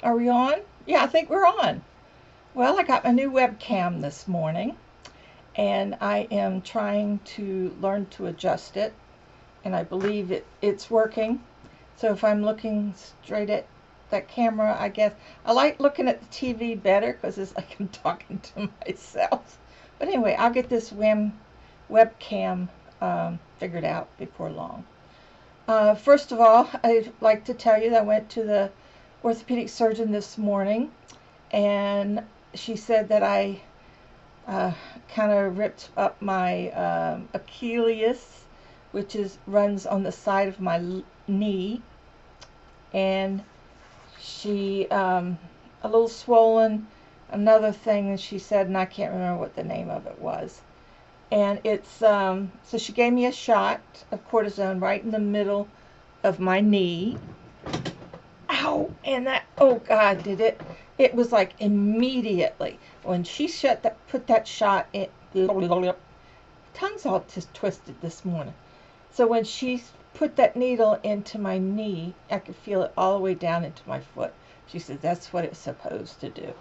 Are we on? Yeah, I think we're on. Well, I got my new webcam this morning, and I am trying to learn to adjust it, and I believe it's working. So if I'm looking straight at that camera, I guess I like looking at the TV better because it's like I'm talking to myself. But anyway, I'll get this webcam figured out before long. First of all, I'd like to tell you that I went to the orthopedic surgeon this morning, and she said that I kind of ripped up my Achilles, which runs on the side of my knee, and she a little swollen. Another thing that she said, and I can't remember what the name of it was. And it's so she gave me a shot of cortisone right in the middle of my knee. Ow! And that, oh God, did it? It was like immediately when she put that shot in. Tongue's all just twisted this morning. So when she put that needle into my knee, I could feel it all the way down into my foot. She said that's what it's supposed to do.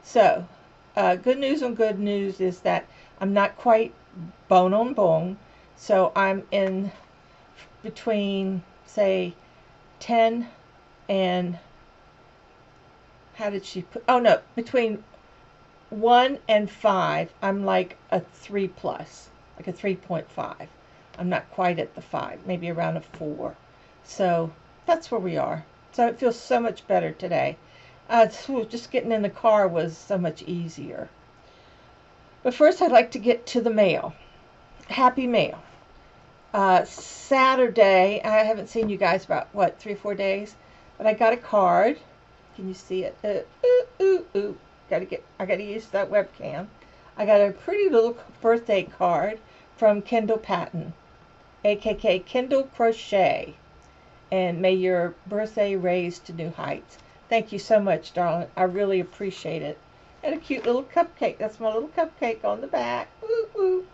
So, good news on good news is that I'm not quite bone on bone. So I'm in between, say, 10 and, how did she put, oh no, between 1 and 5, I'm like a 3+, like a 3.5. I'm not quite at the 5, maybe around a 4. So that's where we are. So it feels so much better today. Just getting in the car was so much easier. But first I'd like to get to the mail. Happy mail. Saturday, I haven't seen you guys about, what, 3 or 4 days? But I got a card. Can you see it? I gotta use that webcam. I got a pretty little birthday card from Kendall Patton, aka Kendall Crochet. And may your birthday raise to new heights. Thank you so much, darling. I really appreciate it. And a cute little cupcake. That's my little cupcake on the back. Woo woo.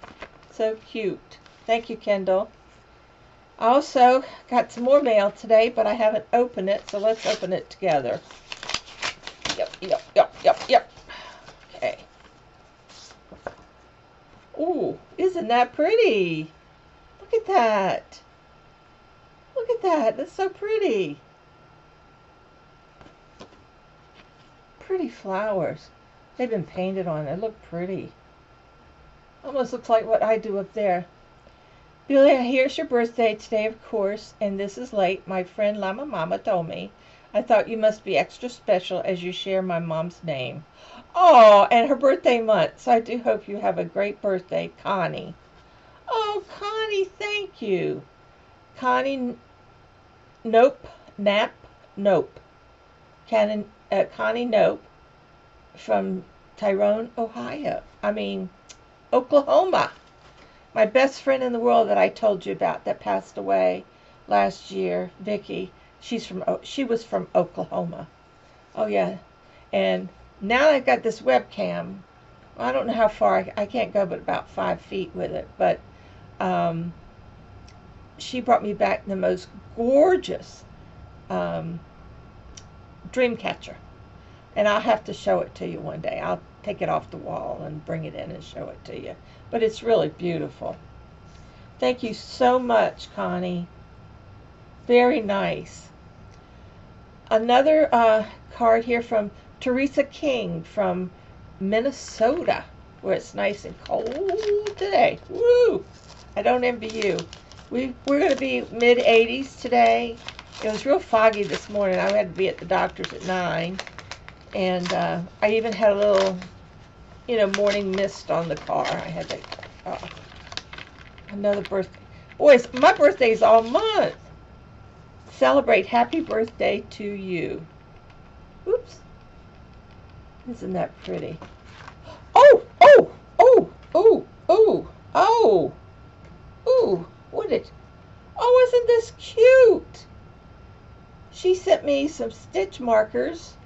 So cute. Thank you, Kendall. I also got some more mail today, but I haven't opened it, so let's open it together. Yep. Okay. Ooh, isn't that pretty? Look at that. Look at that. That's so pretty. Pretty flowers. They've been painted on. They look pretty. Almost looks like what I do up there. Billy, here's your birthday today, of course, and this is late. My friend Llama Mama told me. I thought you must be extra special as you share my mom's name. Oh, and her birthday month. So I do hope you have a great birthday, Connie. Oh, Connie, thank you. Connie, Nope. Connie Nope from Tyrone, Oklahoma. My best friend in the world that I told you about that passed away last year, Vicky, she was from Oklahoma. Oh yeah. And now I've got this webcam. I don't know how far, I can't go but about 5 feet with it, but she brought me back the most gorgeous dream catcher. And I'll have to show it to you one day. I'll take it off the wall and bring it in and show it to you. But it's really beautiful. Thank you so much, Connie. Very nice. Another card here from Teresa King from Minnesota, where it's nice and cold today. Woo! I don't envy you. We're going to be mid-80s today. It was real foggy this morning. I had to be at the doctor's at 9. And I even had a little, morning mist on the car. I had to, another birthday. Boys, my birthday's all month. Celebrate happy birthday to you. Oops. Isn't that pretty? Oh, isn't this cute? She sent me some stitch markers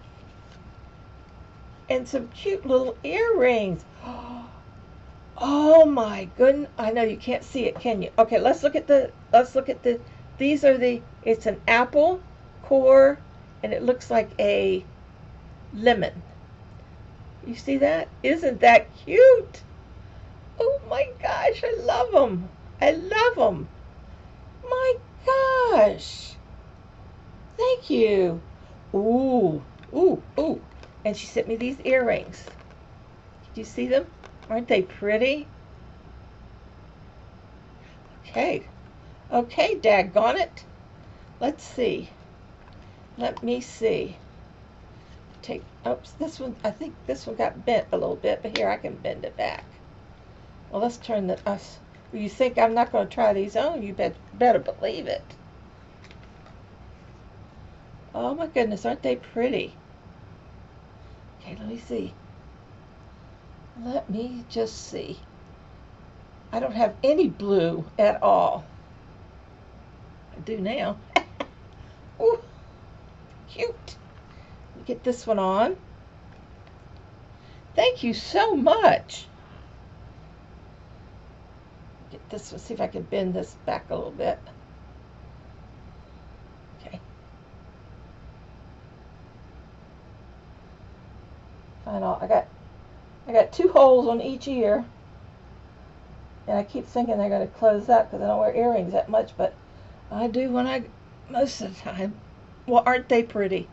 and some cute little earrings. Oh my goodness. I know you can't see it, can you? Okay, let's look at the, it's an apple core, and it looks like a lemon. You see that? Isn't that cute? Oh my gosh, I love them. I love them. My gosh. Thank you. Ooh, ooh, ooh. And she sent me these earrings. Did you see them? Aren't they pretty? Okay. Okay, daggone it. Let's see. Let me see. Take, oops, this one, I think this one got bent a little bit, but here I can bend it back. Well, let's turn the, you think I'm not going to try these on? You better believe it. Oh my goodness, aren't they pretty? Okay, let me see. Let me just see. I don't have any blue at all. I do now. Ooh, cute. Get this one on. Thank you so much. Get this one, see if I can bend this back a little bit. Okay. Fine, I got 2 holes on each ear. And I keep thinking they're going to close up because I don't wear earrings that much, but I do most of the time. Well, aren't they pretty?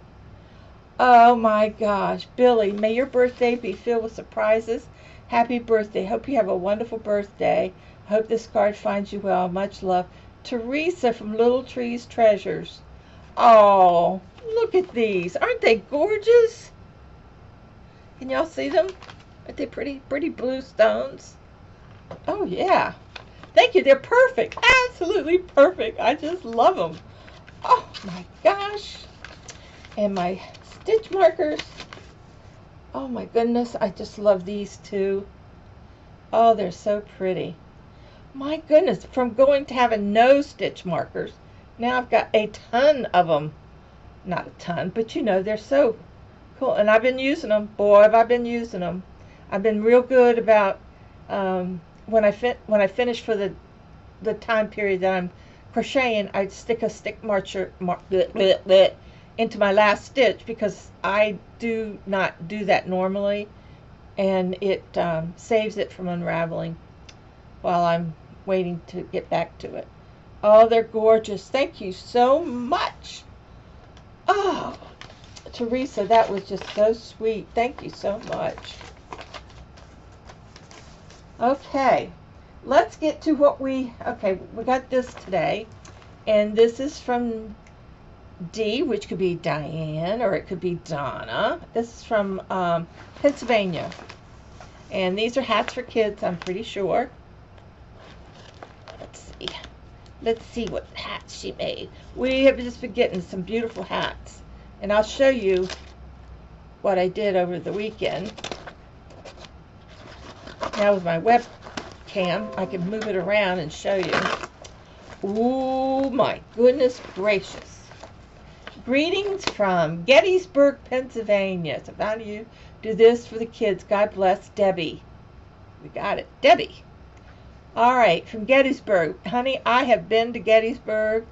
Oh my gosh, Billy, may your birthday be filled with surprises. Happy birthday. Hope you have a wonderful birthday. Hope this card finds you well. Much love. Teresa from Little Trees Treasures. Oh, look at these. Aren't they gorgeous? Can y'all see them? Aren't they pretty? Pretty blue stones. Oh, yeah. Thank you. They're perfect. Absolutely perfect. I just love them. Oh, my gosh. And my stitch markers. Oh my goodness, I just love these too. Oh, they're so pretty. My goodness, from going to having no stitch markers, now I've got a ton of them. Not a ton, but you know, they're so cool. And I've been using them. Boy, have I been using them. I've been real good about when I finish for the time period that I'm crocheting, I'd stick a stick marker into my last stitch because I do not do that normally, and it saves it from unraveling while I'm waiting to get back to it. Oh, they're gorgeous. Thank you so much. Oh, Teresa, that was just so sweet. Thank you so much. Okay, let's get to what we got this today, and this is from D, which could be Diane or it could be Donna. This is from Pennsylvania, and these are hats for kids, I'm pretty sure. Let's see what hats she made. We have just been getting some beautiful hats, and I'll show you what I did over the weekend. Now with my webcam, I can move it around and show you. Ooh, my goodness gracious. Greetings from Gettysburg, Pennsylvania. So how do you do this for the kids? God bless, Debbie. We got it, Debbie. All right, from Gettysburg. Honey, I have been to Gettysburg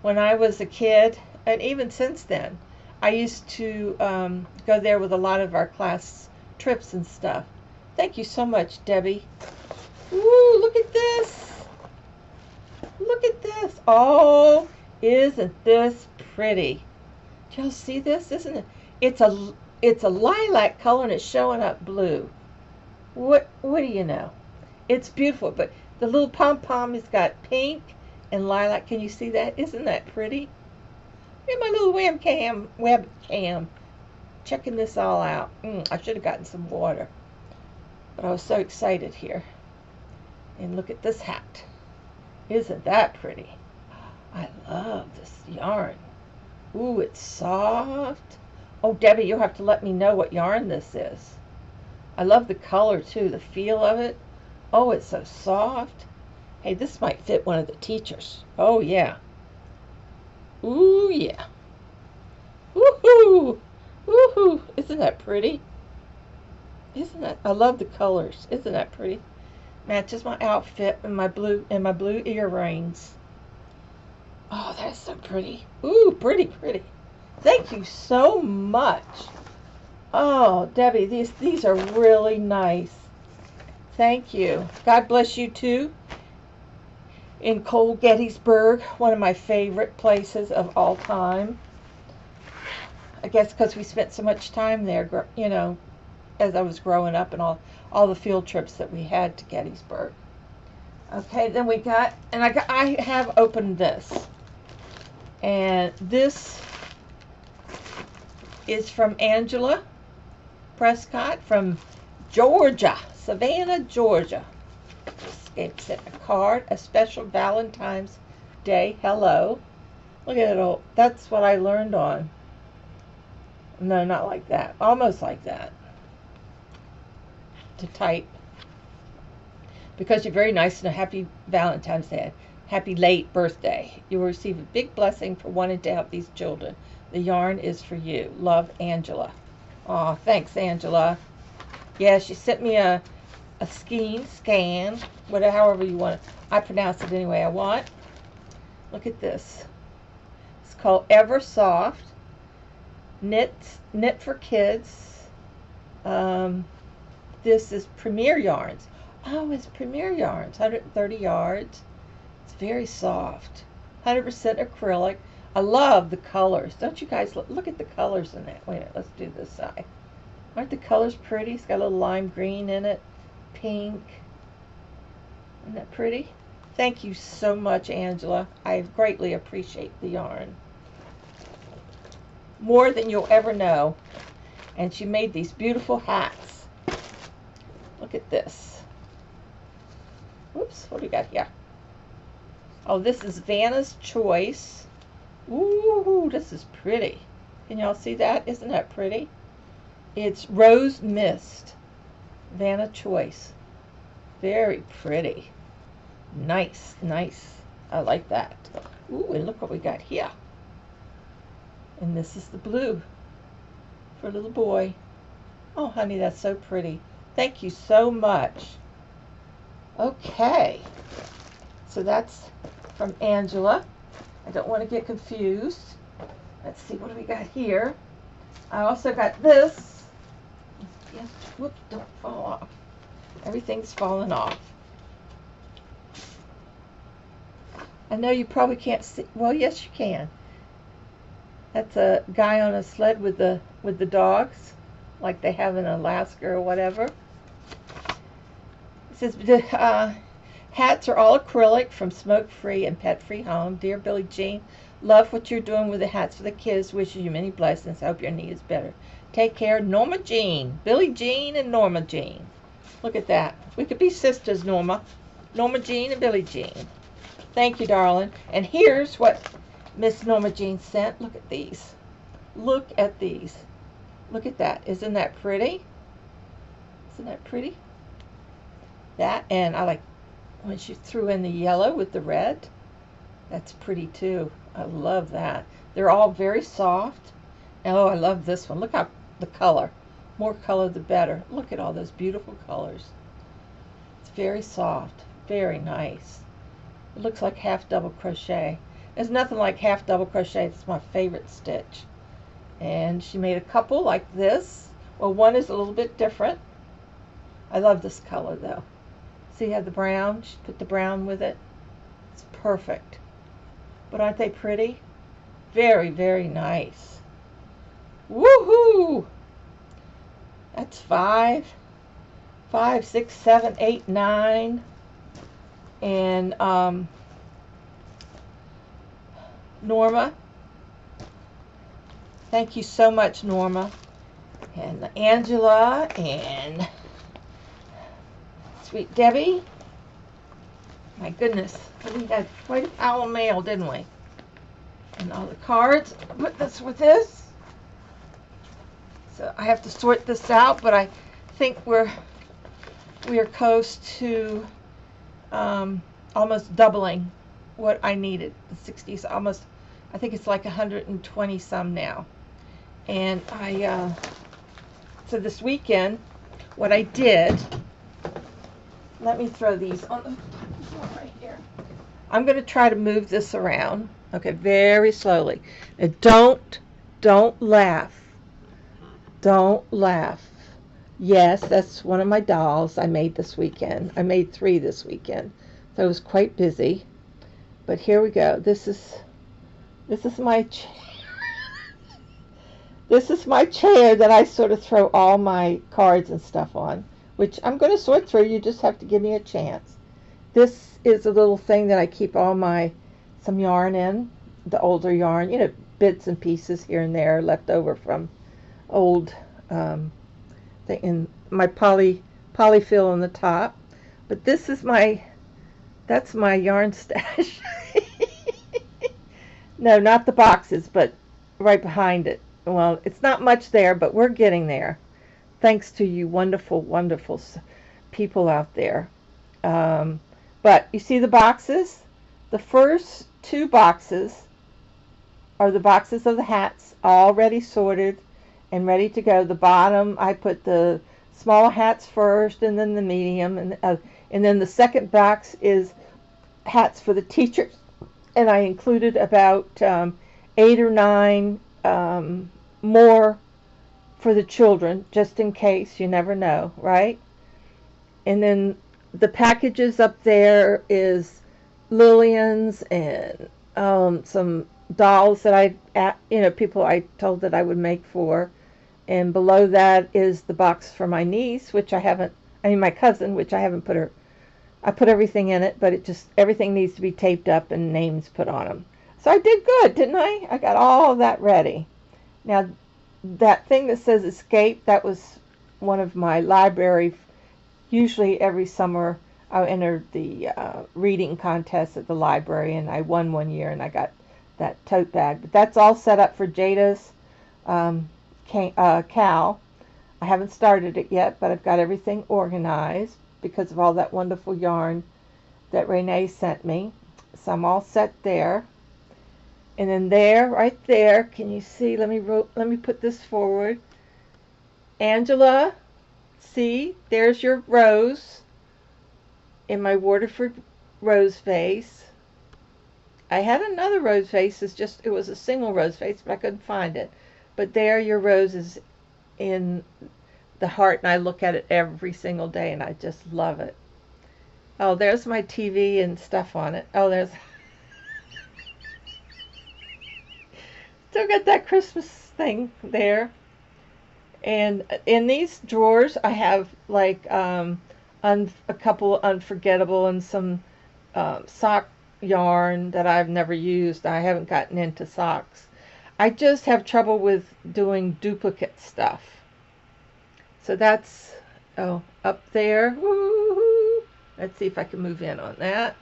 when I was a kid, and even since then. I used to go there with a lot of our class trips and stuff. Thank you so much, Debbie. Ooh, look at this. Look at this. Oh, isn't this pretty? Do y'all see this? Isn't it? It's a lilac color and it's showing up blue. What do you know? It's beautiful, but the little pom-pom has got pink and lilac. Can you see that? Isn't that pretty? Look at my little webcam. Checking this all out. I should have gotten some water. But I was so excited here. And look at this hat. Isn't that pretty? I love this yarn. Ooh, it's soft. Oh, Debbie, you'll have to let me know what yarn this is. I love the color, too, the feel of it. Oh, it's so soft. Hey, this might fit one of the teachers. Oh, yeah. Ooh, yeah. Woohoo! Woohoo! Isn't that pretty? Isn't that? I love the colors. Isn't that pretty? Matches my outfit and my blue earrings. Oh, that's so pretty. Ooh, pretty, pretty. Thank you so much. Oh, Debbie, these are really nice. Thank you. God bless you too. In Cole Gettysburg, one of my favorite places of all time. I guess because we spent so much time there, you know, as I was growing up, and all the field trips that we had to Gettysburg. Okay, then we got, and I have opened this, and this is from Angela Prescott from Georgia, Savannah, Georgia. It sent a card, a special Valentine's Day hello. Look at it all. That's what I learned on. No, not like that. Almost like that. To type. Because you're very nice and a happy Valentine's Day. Happy late birthday. You will receive a big blessing for wanting to help these children. The yarn is for you. Love, Angela. Aw, thanks, Angela. Yeah, she sent me a scan, whatever, however you want it. I pronounce it any way I want. Look at this. It's called Ever Soft. Knit for kids. This is Premier Yarns. Oh, it's Premier Yarns. 130 yards. It's very soft. 100% acrylic. I love the colors. Don't you guys look at the colors in that? Wait a minute. Let's do this side. Aren't the colors pretty? It's got a little lime green in it. Pink. Isn't that pretty? Thank you so much, Angela. I greatly appreciate the yarn. More than you'll ever know. And she made these beautiful hats. Look at this. Whoops, what do we got here? Oh, this is Vanna's Choice. Ooh, this is pretty. Can y'all see that? Isn't that pretty? It's Rose Mist. Vanna Choice. Very pretty. Nice, nice. I like that. Ooh, and look what we got here. And this is the blue for a little boy. Oh, honey, that's so pretty. Thank you so much. Okay. So that's from Angela. I don't want to get confused. Let's see, what do we got here? I also got this. Yes, whoop, don't fall off. Everything's falling off. I know you probably can't see. Well, yes, you can. That's a guy on a sled with the dogs, like they have in Alaska or whatever. It says, hats are all acrylic from smoke-free and pet-free home. Dear Billie Jean, love what you're doing with the hats for the kids. Wishes you many blessings. Hope your knee is better. Take care, Norma Jean. Billie Jean and Norma Jean. Look at that. We could be sisters, Norma. Norma Jean and Billie Jean. Thank you, darling. And here's what Miss Norma Jean sent. Look at these. Look at these. Look at that. Isn't that pretty? Isn't that pretty? That, and I like when she threw in the yellow with the red. That's pretty too. I love that. They're all very soft. Oh, I love this one. Look how the color. More color the better. Look at all those beautiful colors. It's very soft. Very nice. It looks like half double crochet. There's nothing like half double crochet. It's my favorite stitch. And she made a couple like this. Well, one is a little bit different. I love this color though. See how the brown? She put the brown with it. It's perfect. But aren't they pretty? Very, very nice. Woohoo! That's 5, 6, 7, 8, 9. And Norma. Thank you so much, Norma. And Angela and Sweet Debbie. My goodness, we had quite a pile of mail, didn't we? And all the cards. Put this with this. So I have to sort this out, but I think we are close to almost doubling what I needed. The 60s, almost. I think it's like 120 some now. And so this weekend, what I did. Let me throw these on the floor right here. I'm going to try to move this around. Okay, very slowly. Now don't laugh. Don't laugh. Yes, that's one of my dolls I made this weekend. I made 3 this weekend, so I was quite busy. But here we go. This is my this is my chair that I sort of throw all my cards and stuff on, which I'm going to sort through. You just have to give me a chance. This is a little thing that I keep all my some yarn in, the older yarn, bits and pieces here and there left over from old thing in my polyfill on the top. But that's my yarn stash. No, not the boxes, but right behind it. Well, it's not much there, but we're getting there. Thanks to you wonderful, wonderful people out there. But you see the boxes? The first 2 boxes are the boxes of the hats, already sorted and ready to go. The bottom, I put the small hats first, and then the medium, and then the second box is hats for the teachers. And I included about 8 or 9 more for the children, just in case. You never know, right? And then the packages up there is Lillian's and some dolls that people I told that I would make for. And below that is the box for my niece, my cousin, which I haven't I put everything in it, but everything needs to be taped up and names put on them. So I did good, didn't I? I got all of that ready. Now, that thing that says escape, that was one of my library. Usually every summer I entered the reading contest at the library, and I won one year, and I got that tote bag. But that's all set up for Jada's cowl. I haven't started it yet, but I've got everything organized because of all that wonderful yarn that Renee sent me. So I'm all set there. And then there, right there, can you see? Let me put this forward. Angela, see, there's your rose in my Waterford rose vase. I had another rose vase. It was a single rose vase, but I couldn't find it. But there, your rose is in the heart, and I look at it every single day, and I just love it. Oh, there's my TV and stuff on it. Oh, there's still got that Christmas thing there. And in these drawers, I have like a couple unforgettable and some sock yarn that I've never used. I haven't gotten into socks. I just have trouble with doing duplicate stuff. So that's up there. Woo-hoo. Let's see if I can move in on that.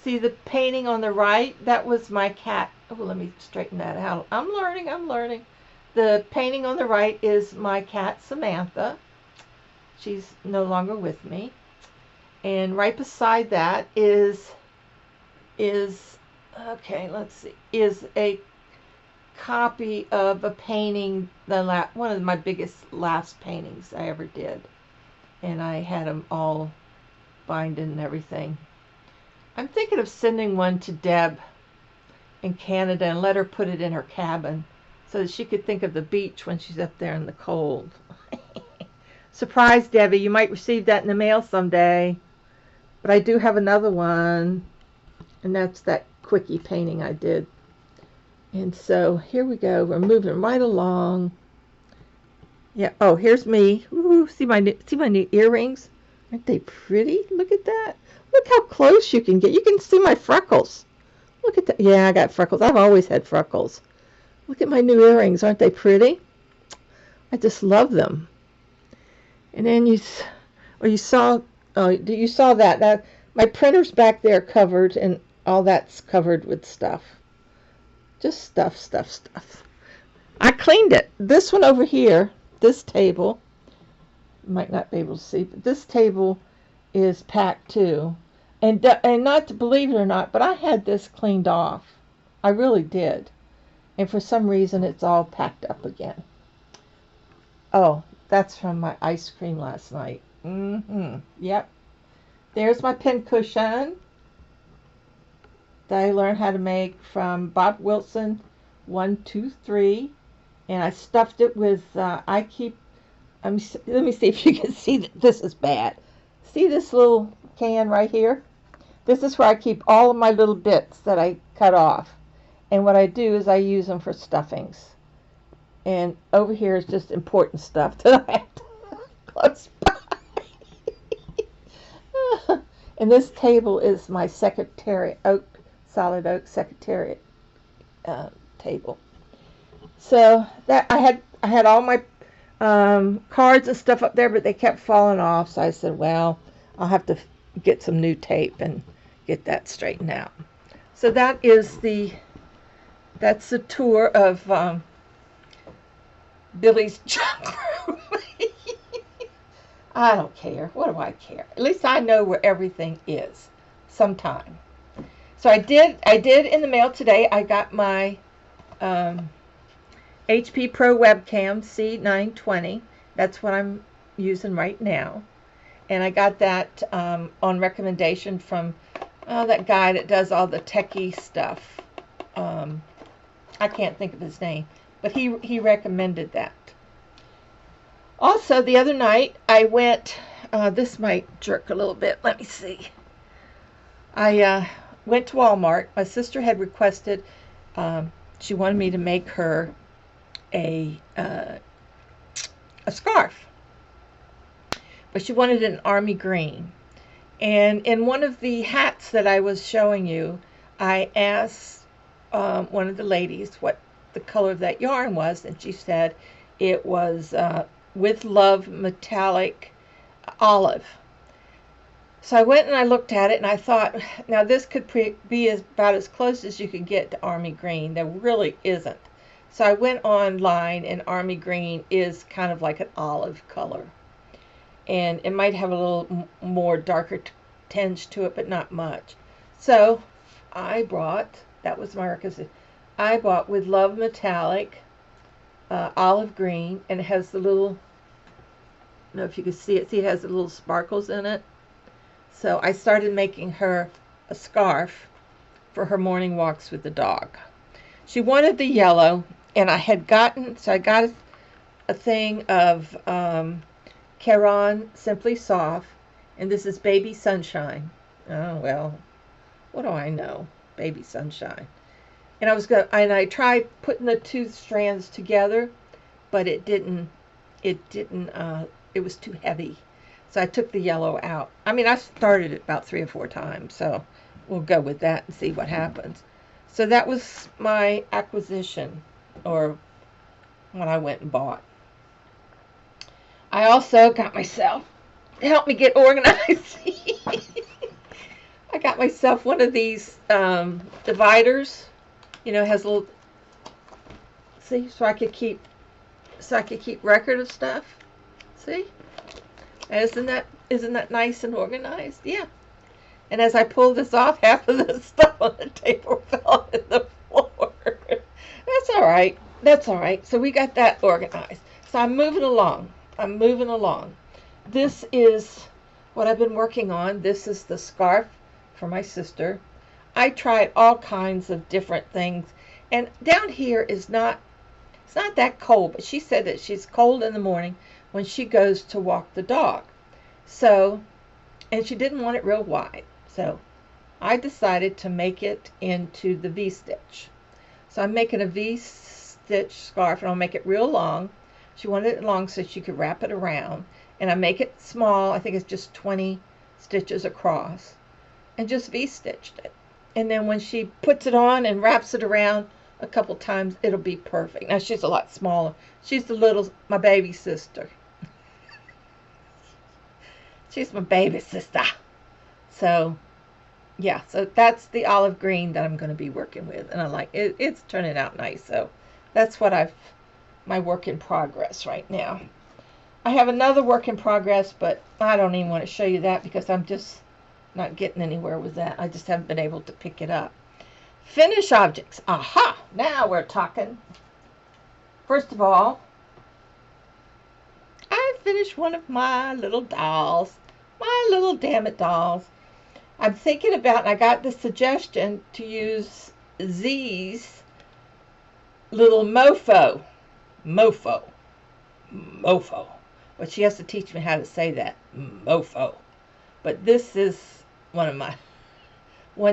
See the painting on the right? That was my cat. Oh, let me straighten that out. I'm learning. The painting on the right is my cat, Samantha. She's no longer with me. And right beside that is okay, let's see, is a copy of a painting, one of my biggest last paintings I ever did. And I had them all binded and everything. I'm thinking of sending one to Deb in Canada and let her put it in her cabin so that she could think of the beach when she's up there in the cold. Surprise, Debbie, you might receive that in the mail someday. But I do have another one, and that's that quickie painting I did. And so here we go. We're moving right along. Yeah. Oh, here's me. Ooh, see my new earrings? Aren't they pretty? Look at that. Look how close you can get. You can see my freckles. Look at that. Yeah, I got freckles. I've always had freckles. Look at my new earrings. Aren't they pretty? I just love them. And then you saw that my printer's back there covered, and all that's covered with stuff. Just stuff. I cleaned it. This one over here, this table, you might not be able to see, but this table is packed too. And not to believe it or not, but I had this cleaned off. I really did. And for some reason, it's all packed up again. Oh, that's from my ice cream last night. Yep. There's my pincushion that I learned how to make from Bob Wilson 123. And I stuffed it with, let me see if you can see that this is bad. See this little can right here? This is where I keep all of my little bits that I cut off. And what I do is I use them for stuffings. And over here is just important stuff that I have to close by. And this table is my secretariat, solid oak secretariat table. So that I had all my cards and stuff up there, but they kept falling off. So I said, well, I'll have to get some new tape and get that straightened out. So that's the tour of Billy's junk room. I don't care. What do I care? At least I know where everything is sometime. So I did in the mail today. I got my HP Pro webcam C920. That's what I'm using right now. And I got that on recommendation from that guy that does all the techie stuff. I can't think of his name, but he recommended that. Also, the other night I went, this might jerk a little bit, let me see. I went to Walmart. My sister had requested, she wanted me to make her a scarf. But she wanted an army green. And in one of the hats that I was showing you, I asked one of the ladies what the color of that yarn was, and she said it was With Love metallic olive. So I went and I looked at it and I thought, now this could be about as close as you could get to army green. There really isn't. So I went online, and army green is kind of like an olive color. And it might have a little more darker tinge to it, but not much. So I bought, that was my requisite, I bought With Love metallic olive green, and it has the little, I don't know if you can see it, see it has the little sparkles in it. So I started making her a scarf for her morning walks with the dog. She wanted the yellow, and I got a thing of Caron Simply Soft, and this is Baby Sunshine. Oh, well, what do I know? Baby Sunshine. And I tried putting the two strands together, but it was too heavy. So I took the yellow out. I mean, I started it about 3 or 4 times, so we'll go with that and see what happens. So that was my acquisition, or what I went and bought. I also got myself, to help me get organized, I got myself one of these dividers. You know, it has a little, see, so I could keep record of stuff. See? Isn't that nice and organized? Yeah. And as I pulled this off, half of the stuff on the table fell on the floor. That's all right. That's all right. So we got that organized. So I'm moving along. This is what I've been working on. This is the scarf for my sister. I tried all kinds of different things. And down here is not, it's not that cold, but she said that she's cold in the morning when she goes to walk the dog. So, and she didn't want it real wide. So I decided to make it into the V-stitch. So I'm making a V-stitch scarf, and I'll make it real long. She wanted it long so she could wrap it around. And I make it small. I think it's just 20 stitches across. And just V-stitched it. And then when she puts it on and wraps it around a couple times, it'll be perfect. Now she's a lot smaller. She's my baby sister. She's my baby sister. So, yeah, so that's the olive green that I'm going to be working with. And I like it. It's turning out nice. So that's what my work in progress right now. I have another work in progress, but I don't even want to show you that because I'm just not getting anywhere with that. I just haven't been able to pick it up. Finish objects. Aha! Now we're talking. First of all, I finished one of my little dolls. My little damn it dolls. I'm thinking about, and I got the suggestion to use Z's little mofo Mofo. Mofo. But she has to teach me how to say that. Mofo. But this is one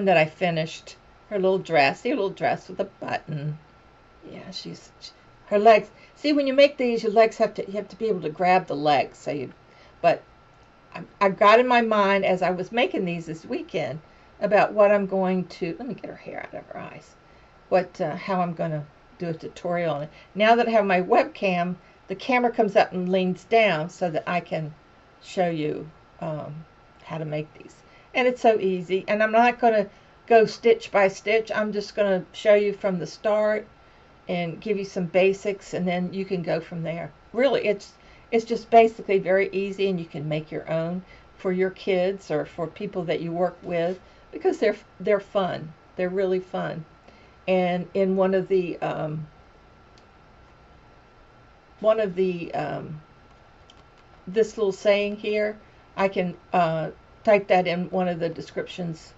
that I finished. Her little dress. See, a little dress with a button. Yeah, her legs. See, when you make these, your legs you have to be able to grab the legs. But I got in my mind as I was making these this weekend about what I'm going to. Let me get her hair out of her eyes. How I'm going to do a tutorial on it. Now that I have my webcam, the camera comes up and leans down so that I can show you how to make these. And it's so easy. And I'm not going to go stitch by stitch. I'm just going to show you from the start and give you some basics, and then you can go from there. Really, it's just basically very easy, and you can make your own for your kids or for people that you work with, because they're fun. They're really fun. And in one of the this little saying here, I can type that in one of the descriptions,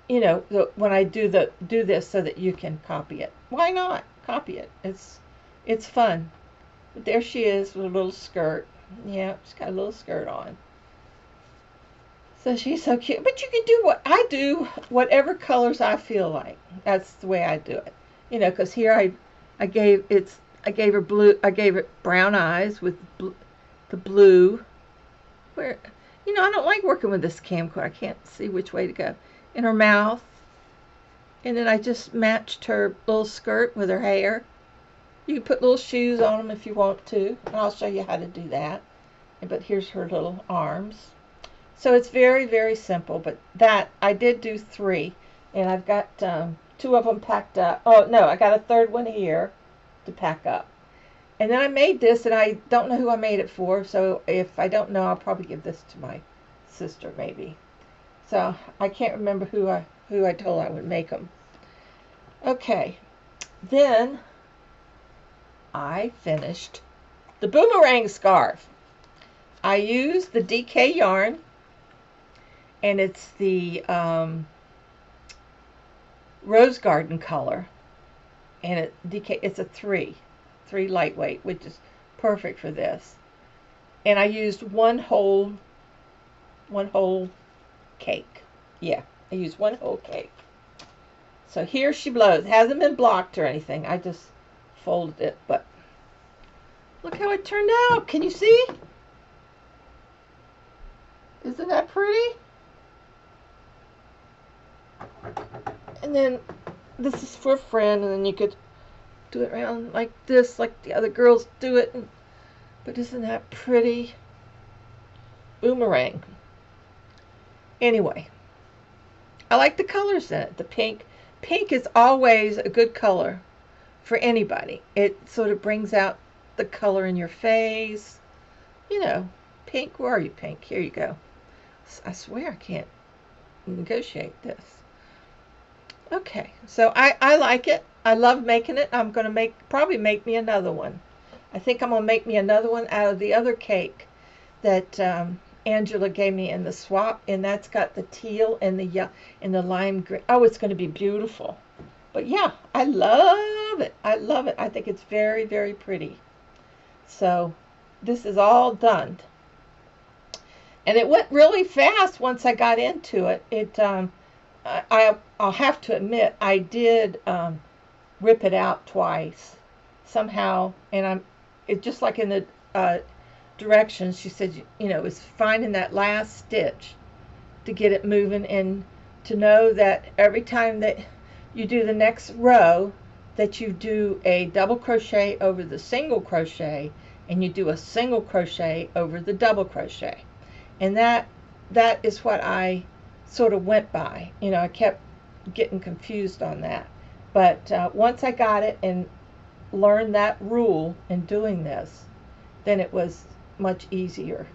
you know, when I do this so that you can copy it. Why not copy it? It's fun. But there she is with a little skirt. Yeah, she's got a little skirt on. So she's so cute. But you can do what I do, whatever colors I feel like. That's the way I do it. You know, because here I gave her blue. I gave it brown eyes with the blue. Where, you know, I don't like working with this camcorder. I can't see which way to go. In her mouth. And then I just matched her little skirt with her hair. You can put little shoes on them if you want to. And I'll show you how to do that. But here's her little arms. So it's very, very simple. But that, I did do 3. And I've got 2 of them packed up. Oh, no, I got a 3rd one here to pack up. And then I made this, and I don't know who I made it for. So if I don't know, I'll probably give this to my sister, maybe. So I can't remember who I told I would make them. Okay, then I finished the boomerang scarf. I used the DK yarn, and it's the Rose Garden color, and it's a 3 lightweight, which is perfect for this. And I used one whole cake. Yeah, I used one whole cake. So here she blows. It hasn't been blocked or anything. I just folded it, but look how it turned out. Can you see? Isn't that pretty? And then this is for a friend, and then you could do it around like this, like the other girls do it. But isn't that pretty? Boomerang. Anyway, I like the colors in it. The pink. Pink is always a good color for anybody. It sort of brings out the color in your face. You know, pink. Where are you, pink? Here you go. I swear I can't negotiate this. Okay, so I like it. I love making it. I'm going to probably make me another one. I think I'm going to make me another one out of the other cake that Angela gave me in the swap, and that's got the teal and the lime green. Oh, it's going to be beautiful. But yeah, I love it. I love it. I think it's very, very pretty. So this is all done. And it went really fast once I got into it. I'll have to admit, I did rip it out twice somehow, and it just like in the directions, she said, you know, it was finding that last stitch to get it moving, and to know that every time that you do the next row, that you do a double crochet over the single crochet, and you do a single crochet over the double crochet. And that is what I sort of went by. You know, I kept getting confused on that. But once I got it and learned that rule in doing this, then it was much easier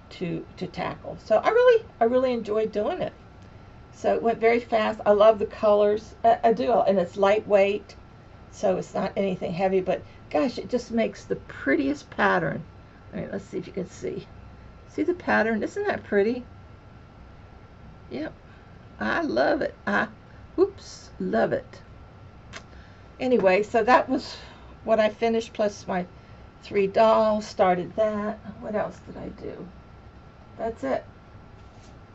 to tackle. So I really enjoyed doing it. So it went very fast. I love the colors. I do, and it's lightweight, so it's not anything heavy. But gosh, it just makes the prettiest pattern. All right, let's see if you can see. See the pattern? Isn't that pretty? Yep, I love it. Love it. Anyway, so that was what I finished plus my 3 dolls. Started that. What else did I do? That's it.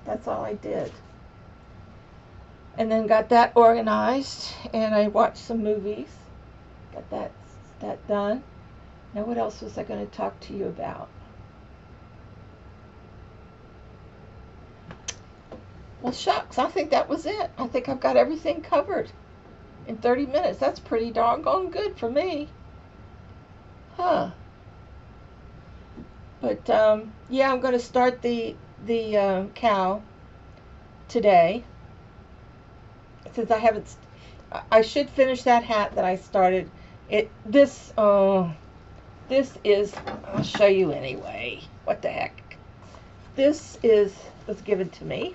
That's all I did. And then got that organized, and I watched some movies. Got that done. Now what else was I going to talk to you about? Well, shucks, I think that was it. I think I've got everything covered in 30 minutes. That's pretty doggone good for me. Huh. But, yeah, I'm going to start the cow today. Since I haven't, I should finish that hat that I started. This is, I'll show you anyway. What the heck? This was given to me.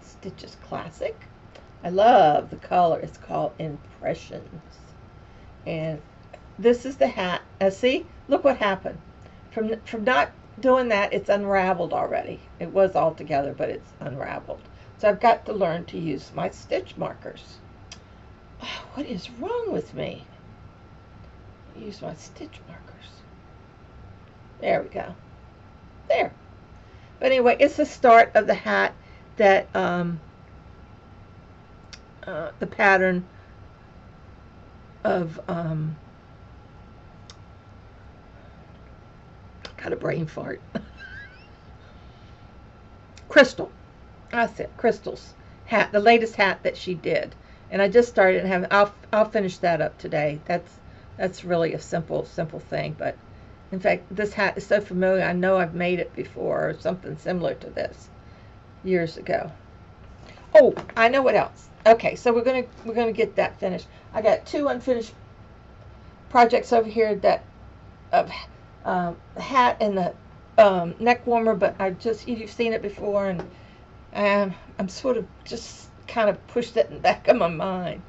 Stitches Classic. I love the color. It's called Impressions. And this is the hat. See, look what happened. From not doing that, it's unraveled already. It was all together, but it's unraveled. So I've got to learn to use my stitch markers. Oh, what is wrong with me? Use my stitch markers. There we go. There. But anyway, it's the start of the hat that the pattern of got a brain fart. Crystal. That's it. Crystal's hat, the latest hat that she did, and I just started having. I'll finish that up today. That's really a simple thing, but in fact, this hat is so familiar. I know I've made it before or something similar to this years ago. Oh, I know what else. Okay, so we're gonna get that finished. I got 2 unfinished projects over here that of the hat and the neck warmer, but you've seen it before, and I'm sort of just kind of pushed it in the back of my mind.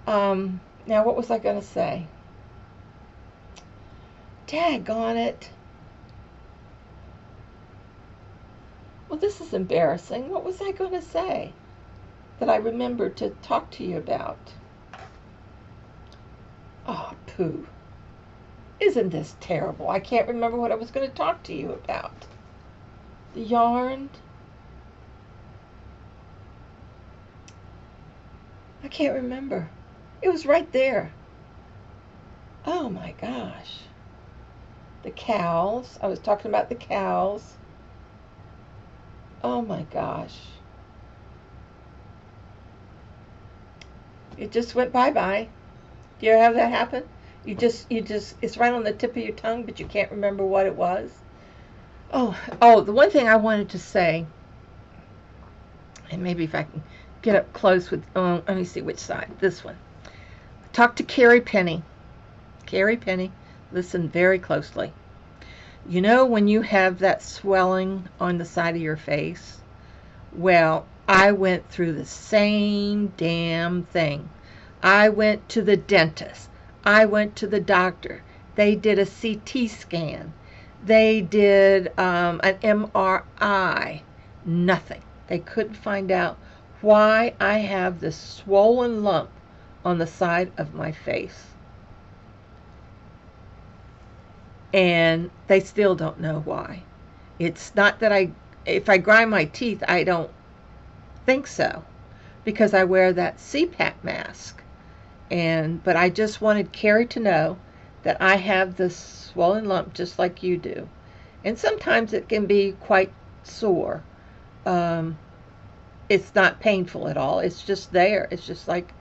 Now, what was I going to say? Daggone it. Well, this is embarrassing. What was I going to say that I remembered to talk to you about? Oh, pooh. Isn't this terrible? I can't remember what I was going to talk to you about. The yarn. I can't remember. It was right there. Oh my gosh. The cows. I was talking about the cows. Oh my gosh. It just went bye-bye. Do you ever have that happen? You just, it's right on the tip of your tongue, but you can't remember what it was. Oh, the one thing I wanted to say, and maybe if I can get up close with, let me see which side, this one. Talk to Carrie Penny. Carrie Penny, listen very closely. You know when you have that swelling on the side of your face? Well, I went through the same damn thing. I went to the dentist. I went to the doctor. They did a CT scan. They did an MRI. Nothing. They couldn't find out why I have this swollen lump on the side of my face. And they still don't know why. It's not that if I grind my teeth, I don't think so, because I wear that CPAP mask. But I just wanted Carrie to know that I have this swollen lump just like you do. And sometimes it can be quite sore. It's not painful at all. It's just there. It's just like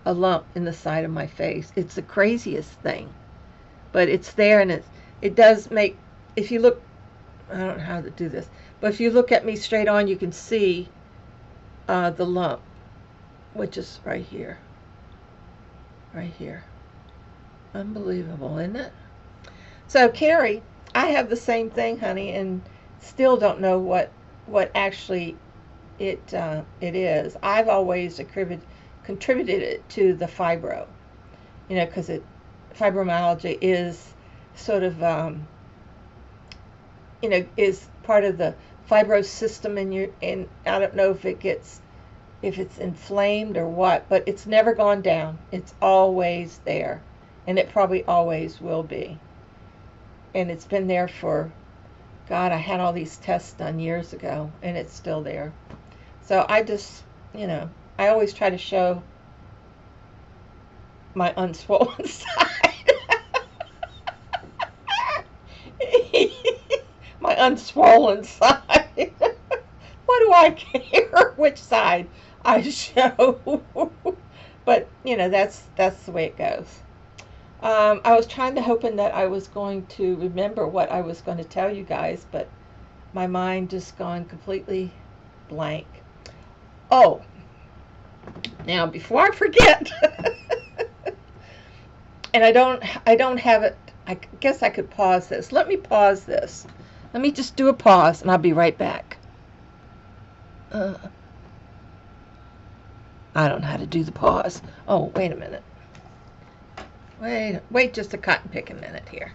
a lump in the side of my face. It's the craziest thing. But it's there, and it does make, if you look, I don't know how to do this, but if you look at me straight on, you can see the lump, which is right here. Right here. Unbelievable, isn't it? So, Carrie, I have the same thing, honey, and still don't know what actually it is. I've always contributed it to the fibro, because fibromyalgia is sort of, is part of the fibrous system and I don't know if it's inflamed or what, but it's never gone down. It's always there. and it probably always will be. And it's been there for, God, I had all these tests done years ago, and it's still there. So I just, I always try to show my unswollen side. My unswollen side. What do I care which side I show? But, that's the way it goes. I was hoping that I was going to remember what I was going to tell you guys, but my mind just gone completely blank. Oh, now before I forget, and I don't have it. I guess I could pause this. Let me pause this. Let me just do a pause, and I'll be right back. I don't know how to do the pause. Oh, wait a minute. Wait just a cotton pick a minute here.